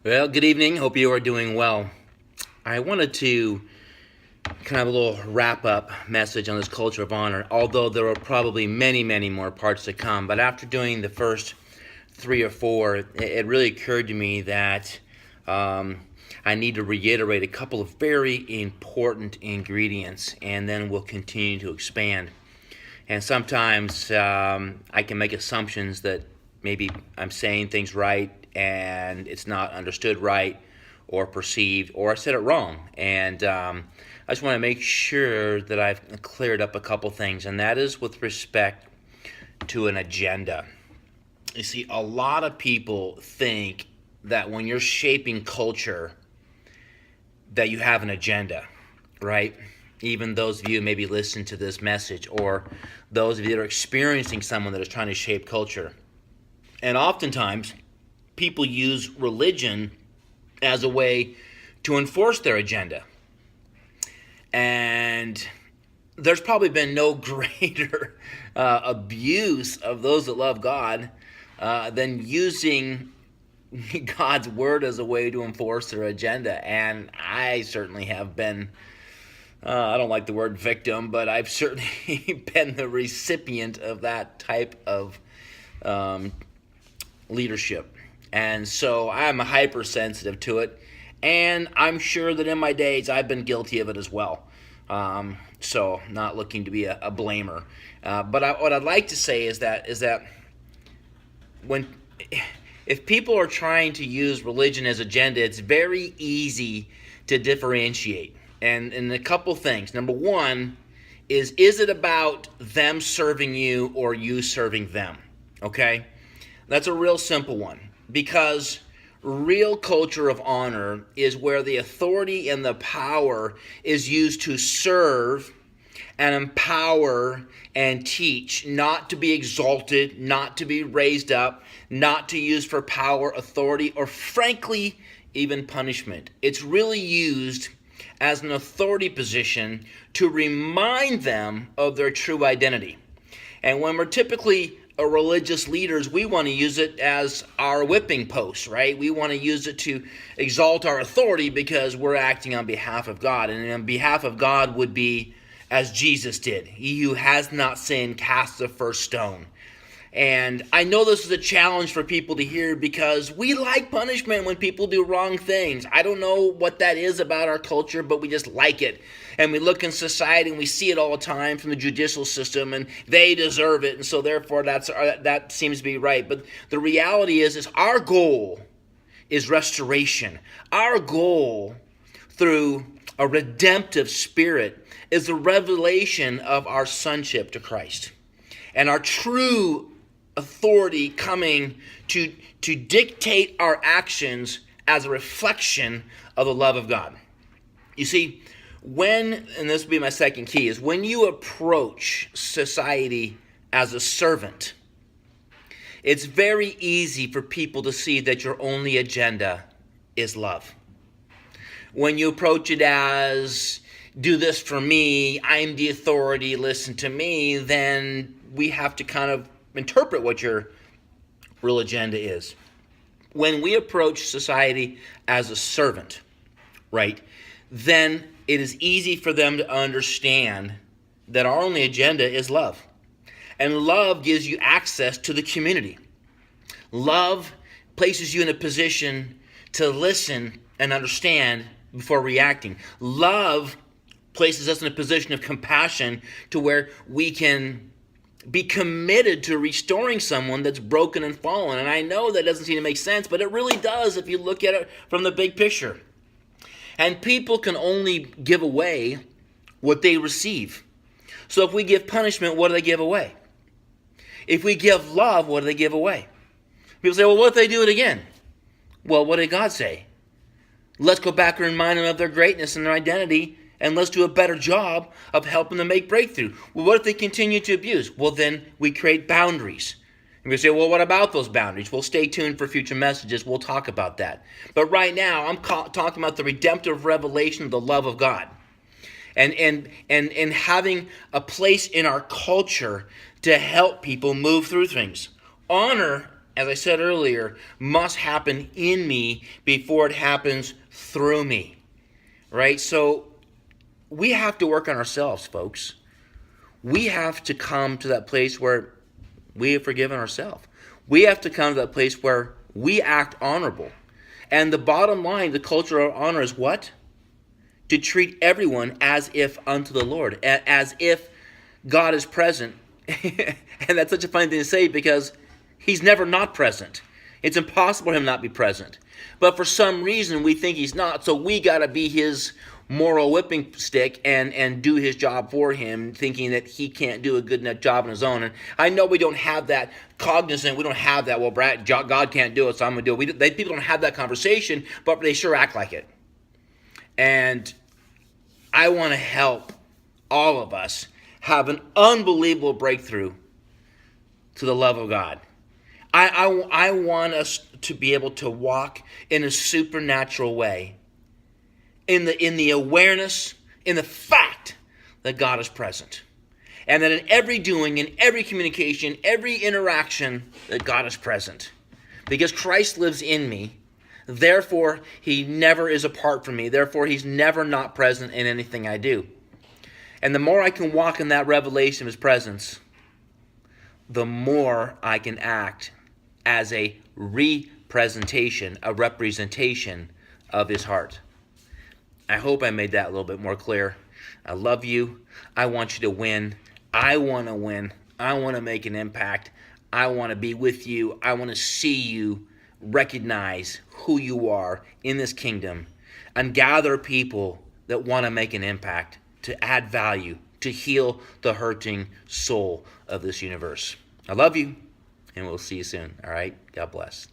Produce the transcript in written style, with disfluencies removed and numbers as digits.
Well, good evening. Hope you are doing well. I wanted to kind of a little wrap up message on this culture of honor, although there are probably many, many more parts to come. But after doing the first three or four, it really occurred to me that I need to reiterate a couple of very important ingredients, and then we'll continue to expand. And sometimes I can make assumptions that maybe I'm saying things right and it's not understood right or perceived, or I said it wrong. And I just want to make sure that I've cleared up a couple things, and that is with respect to an agenda. You see, a lot of people think that when you're shaping culture, that you have an agenda, right? Even those of you who maybe listen to this message, or those of you that are experiencing someone that is trying to shape culture. And oftentimes, people use religion as a way to enforce their agenda. And there's probably been no greater abuse of those that love God than using God's word as a way to enforce their agenda. And I certainly have been, I don't like the word victim, but I've certainly been the recipient of that type of leadership. And so I'm hypersensitive to it. And I'm sure that in my days I've been guilty of it as well. So not looking to be a blamer. But what I'd like to say is that when if people are trying to use religion as agenda, it's very easy to differentiate. And a couple things. Number one is it about them serving you or you serving them? Okay? That's a real simple one, because real culture of honor is where the authority and the power is used to serve and empower and teach, not to be exalted, not to be raised up, not to use for power, authority, or frankly, even punishment. It's really used as an authority position to remind them of their true identity. And when we're typically religious leaders, we want to use it as our whipping post, right? We want to use it to exalt our authority because we're acting on behalf of God. And on behalf of God would be as Jesus did. He who has not sinned, cast the first stone. And I know this is a challenge for people to hear because we like punishment when people do wrong things. I don't know what that is about our culture, but we just like it. And we look in society and we see it all the time from the judicial system, and they deserve it. And so therefore that seems to be right. But the reality is our goal is restoration. Our goal through a redemptive spirit is the revelation of our sonship to Christ. And our true authority coming to dictate our actions as a reflection of the love of God. You see, and this will be my second key, is when you approach society as a servant, it's very easy for people to see that your only agenda is love. When you approach it as, do this for me, I'm the authority, listen to me, then we have to kind of interpret what your real agenda is. When we approach society as a servant, right, then it is easy for them to understand that our only agenda is love. And love gives you access to the community. Love places you in a position to listen and understand before reacting. Love places us in a position of compassion to where we can be committed to restoring someone that's broken and fallen. And I know that doesn't seem to make sense, but it really does if you look at it from the big picture. And people can only give away what they receive. So if we give punishment, what do they give away? If we give love, what do they give away? People say, well, what if they do it again? Well, what did God say? Let's go back and remind them of their greatness and their identity, and let's do a better job of helping them make breakthrough. Well, what if they continue to abuse? Well, then we create boundaries. And we say, well, what about those boundaries? Well, stay tuned for future messages. We'll talk about that. But right now, I'm talking about the redemptive revelation of the love of God. And having a place in our culture to help people move through things. Honor as I said earlier, must happen in me before it happens through me. Right? So we have to work on ourselves, folks. We have to come to that place where we have forgiven ourselves. We have to come to that place where we act honorable. And the bottom line, the culture of honor is what? To treat everyone as if unto the Lord, as if God is present. And that's such a funny thing to say because he's never not present. It's impossible for him not be present. But for some reason, we think he's not, so we got to be his moral whipping stick and do his job for him, thinking that he can't do a good enough job on his own. And I know we don't have that cognizant. We don't have that, well, Brad, God can't do it, so I'm going to do it. People don't have that conversation, but they sure act like it. And I want to help all of us have an unbelievable breakthrough to the love of God. I want us to be able to walk in a supernatural way, in the awareness, in the fact that God is present. And that in every doing, in every communication, every interaction, that God is present. Because Christ lives in me, therefore he never is apart from me. Therefore he's never not present in anything I do. And the more I can walk in that revelation of his presence, the more I can act as a representation of his heart. I hope I made that a little bit more clear. I love you. I want you to win. I want to win. I want to make an impact. I want to be with you. I want to see you recognize who you are in this kingdom and gather people that want to make an impact, to add value, to heal the hurting soul of this universe. I love you, and we'll see you soon. All right? God bless.